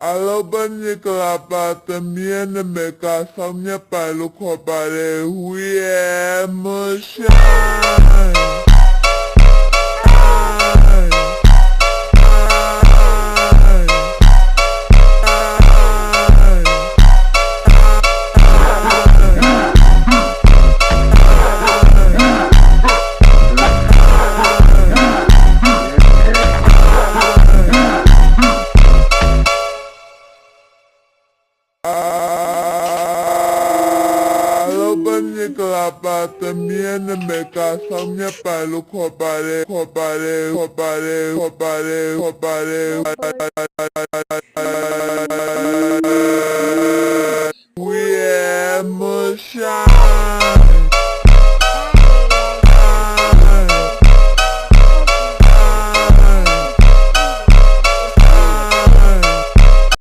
Alobani kalapata miene meka samnya palu kopare huye mushan. Alobani kalapata miene meka samnya palu kopare.